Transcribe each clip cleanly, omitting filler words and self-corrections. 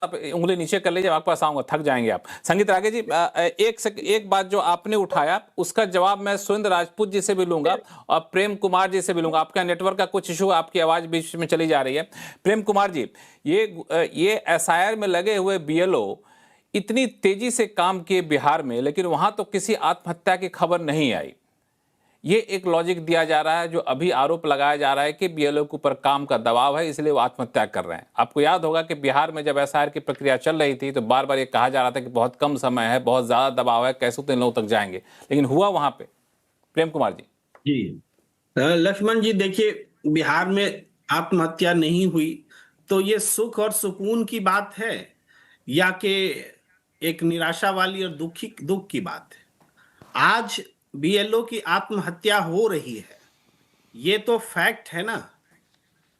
आप उंगली नीचे कर लीजिए, आपके पास आऊंगा, थक जाएंगे आप। संगीत रागे जी, एक बात जो आपने उठाया उसका जवाब मैं सुरेंद्र राजपूत जी से भी लूंगा और प्रेम कुमार जी से भी लूंगा। आपका नेटवर्क का कुछ इशू, आपकी आवाज बीच में चली जा रही है। प्रेम कुमार जी, ये एसआईआर में लगे हुए बीएलओ इतनी तेजी से काम किए बिहार में, लेकिन वहां तो किसी आत्महत्या की खबर नहीं आई। ये एक लॉजिक दिया जा रहा है, जो अभी आरोप लगाया जा रहा है कि बीएलओ के ऊपर काम का दबाव है, इसलिए वो आत्महत्या कर रहे हैं। आपको याद होगा कि बिहार में जब एसआईआर की प्रक्रिया चल रही थी तो बार बार ये कहा जा रहा था कि बहुत कम समय है, बहुत ज्यादा दबाव है, कैसे तो इन लोगों तक जाएंगे, लेकिन हुआ वहां पे। प्रेम कुमार जी। जी लक्ष्मण जी, देखिए, बिहार में आत्महत्या नहीं हुई तो ये सुख और सुकून की बात है या कि एक निराशा वाली और दुख की बात है। आज बीएलओ की आत्महत्या हो रही है, ये तो फैक्ट है ना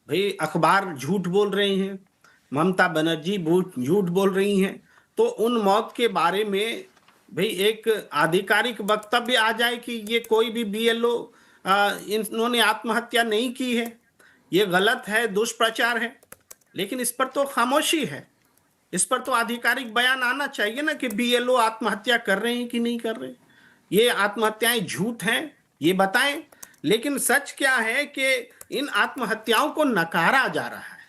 भाई। अखबार झूठ बोल रहे हैं, ममता बनर्जी झूठ बोल रही हैं, तो उन मौत के बारे में भाई एक आधिकारिक वक्तव्य आ जाए कि ये कोई भी बीएलओ इन्होंने आत्महत्या नहीं की है, ये गलत है, दुष्प्रचार है। लेकिन इस पर तो खामोशी है, इस पर तो आधिकारिक बयान आना चाहिए ना कि बीएलओ आत्महत्या कर रहे हैं कि नहीं कर रहे। ये आत्महत्याएं झूठ हैं, ये बताएं। लेकिन सच क्या है कि इन आत्महत्याओं को नकारा जा रहा है।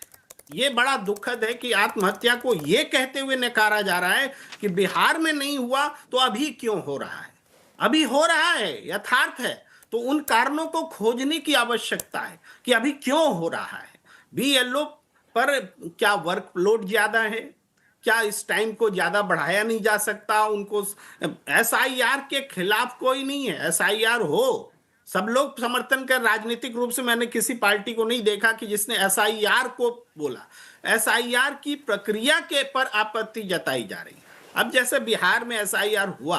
ये बड़ा दुखद है कि आत्महत्या को ये कहते हुए नकारा जा रहा है कि बिहार में नहीं हुआ तो अभी क्यों हो रहा है। अभी हो रहा है, यथार्थ है, तो उन कारणों को खोजने की आवश्यकता है कि अभी क्यों हो रहा है। बीएलओ पर क्या वर्कलोड ज्यादा है, क्या इस टाइम को ज्यादा बढ़ाया नहीं जा सकता उनको। एसआईआर के खिलाफ कोई नहीं है, एसआईआर हो, सब लोग समर्थन कर। राजनीतिक रूप से मैंने किसी पार्टी को नहीं देखा कि जिसने एसआईआर को बोला। एसआईआर की प्रक्रिया के पर आपत्ति जताई जा रही है। अब जैसे बिहार में एसआईआर हुआ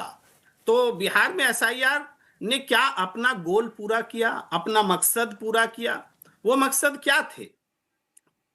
तो बिहार में एसआईआर ने क्या अपना गोल पूरा किया, अपना मकसद पूरा किया। वो मकसद क्या थे?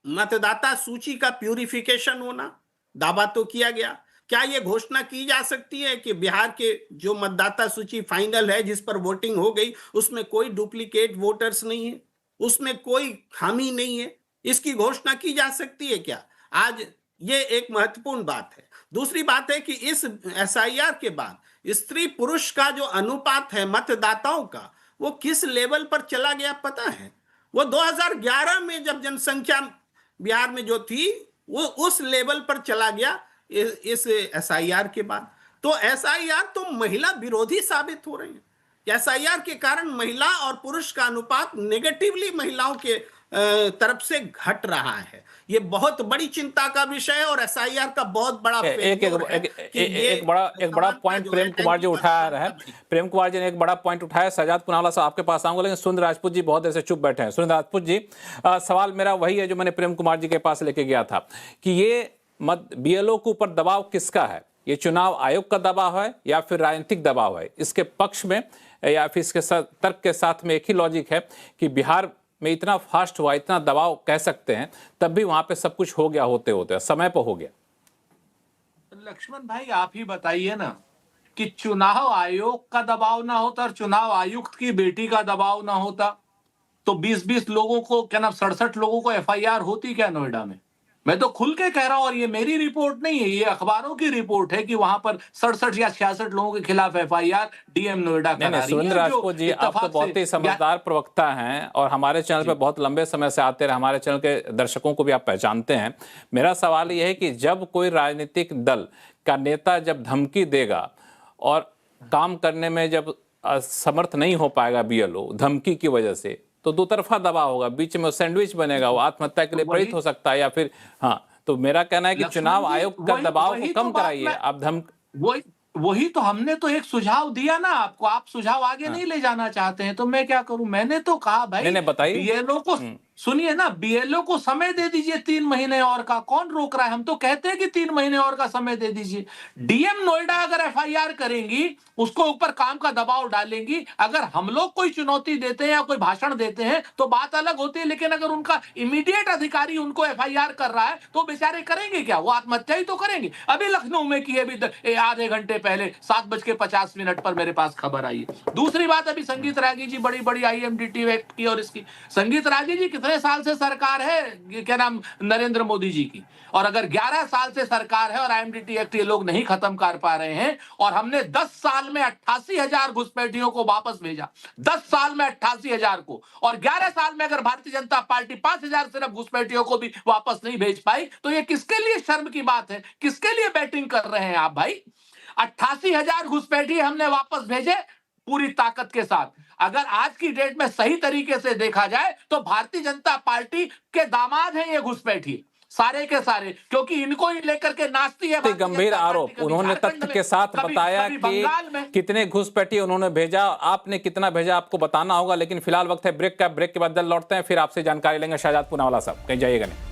मतदाता सूची का प्यूरिफिकेशन होना, दावा तो किया गया। क्या ये घोषणा की जा सकती है कि बिहार के जो मतदाता सूची फाइनल है, जिस पर वोटिंग हो गई, उसमें कोई डुप्लीकेट वोटर्स नहीं है, उसमें कोई खामी नहीं है? इसकी घोषणा की जा सकती है क्या? आज ये एक महत्वपूर्ण बात है। दूसरी बात है कि इस एसआईआर के बाद स्त्री पुरुष का जो अनुपात है मतदाताओं का, वो किस लेवल पर चला गया पता है? वो 2011 में जब जनसंख्या बिहार में जो थी वो उस लेवल पर चला गया इस एसआईआर के बाद। तो एसआईआर तो महिला विरोधी साबित हो रहे हैं। एसआईआर के कारण महिला और पुरुष का अनुपात नेगेटिवली महिलाओं के तरफ से घट रहा है। ये बहुत बड़ी चिंता का विषय है और एसआईआर का बहुत बड़ा एक बड़ा पॉइंट प्रेम कुमार जी उठाया रहा है। प्रेम कुमार जी ने एक बड़ा पॉइंट उठाया। सजाद पुनावाला साहब आपके पास आऊंगा, लेकिन सुरेंद्र राजपूत जी बहुत देर से चुप बैठे हैं। सुरेंद्र राजपूत जी, सवाल मेरा वही है जो मैंने प्रेम कुमार जी के पास लेके गया था कि ये बीएलओ के ऊपर दबाव किसका है? ये चुनाव आयोग का दबाव है या फिर राजनीतिक दबाव है? इसके पक्ष में या फिर इसके तर्क के साथ में एक ही लॉजिक है कि बिहार में इतना फास्ट हुआ, इतना दबाव कह सकते हैं, तब भी वहां पे सब कुछ हो गया, होते होते समय पर हो गया। लक्ष्मण भाई, आप ही बताइए ना कि चुनाव आयोग का दबाव ना होता और चुनाव आयुक्त की बेटी का दबाव ना होता तो 20-20 लोगों को, क्या नाम, 67 लोगों को एफआईआर होती क्या नोएडा में? मैं तो खुल के कह रहा हूं, और ये मेरी रिपोर्ट नहीं है, ये अखबारों की रिपोर्ट है कि वहां पर 67 या 66 लोगों के खिलाफ एफआईआर डीएम नोएडा करा रही है। सुरेंद्र राजपूत जी, आप तो बहुत ही समझदार प्रवक्ता हैं और हमारे चैनल पे बहुत लंबे समय से आते रहे, हमारे चैनल के दर्शकों को भी आप पहचानते हैं। मेरा सवाल यह है कि जब कोई राजनीतिक दल का नेता जब धमकी देगा और काम करने में जब समर्थ नहीं हो पाएगा बीएलओ धमकी की वजह से, तो दो तरफा दबाव होगा, बीच में सैंडविच बनेगा, वो आत्महत्या के लिए प्रेरित हो सकता है या फिर। हाँ, तो मेरा कहना है कि चुनाव आयोग का दबाव को कम कराइए आप। वही तो हमने तो एक सुझाव दिया ना आपको, आप सुझाव आगे नहीं ले जाना चाहते हैं तो मैं क्या करूं? मैंने तो कहा भाई, बीएलओ को सुनिए ना, बीएलओ को समय दे दीजिए 3 महीने और का। कौन रोक रहा है? हम तो कहते हैं कि 3 महीने और का समय दे दीजिए। डीएम नोएडा अगर एफआईआर करेंगी, उसको ऊपर काम का दबाव डालेंगी। अगर हम लोग कोई चुनौती देते हैं या कोई भाषण देते हैं तो बात अलग होती है, लेकिन अगर उनका इमीडिएट अधिकारी उनको एफआईआर कर रहा है तो बेचारे करेंगे क्या? वो आत्महत्या ही तो करेंगे। अभी लखनऊ में की, अभी आधे घंटे पहले 7:50 पर मेरे पास खबर आई है। दूसरी बात, अभी संगीत रागी जी बड़ी बड़ी आईएमडीटी एक्ट की और इसकी, संगीत रागी जी कितने 15 साल से सरकार है क्या नाम नरेंद्र मोदी जी की, और अगर 11 साल से सरकार है और आईएमडीटी एक्ट ये लोग नहीं खत्म कर पा रहे हैं, और हमने 10 साल में 88,000 घुसपैठियों को वापस भेजा, 10 साल में 88,000 को, और 11 साल में अगर भारतीय जनता पार्टी 5,000 सिर्फ घुसपैठियों को भी वापस नहीं भेज पाई, तो ये किसके लिए शर्म की बात है? किसके लिए बैटिंग कर रहे हैं आप भाई? 88,000 घुसपैठिए हमने वापस भेजे पूरी ताकत के साथ। अगर आज की डेट में सही तरीके से देखा जाए तो भारतीय जनता पार्टी के दामाद हैं ये घुसपैठिए सारे के सारे, क्योंकि इनको ही लेकर के नाचती है गंभीर आरोप। उन्होंने तथ्य के साथ बताया कि कितने घुसपैठिए उन्होंने भेजा, आपने कितना भेजा आपको बताना होगा। लेकिन फिलहाल वक्त है ब्रेक का, ब्रेक के बाद जल्द लौटते हैं, फिर आपसे जानकारी लेंगे। शाहजाद पूनावाला साहब, कहीं जाइएगा नहीं।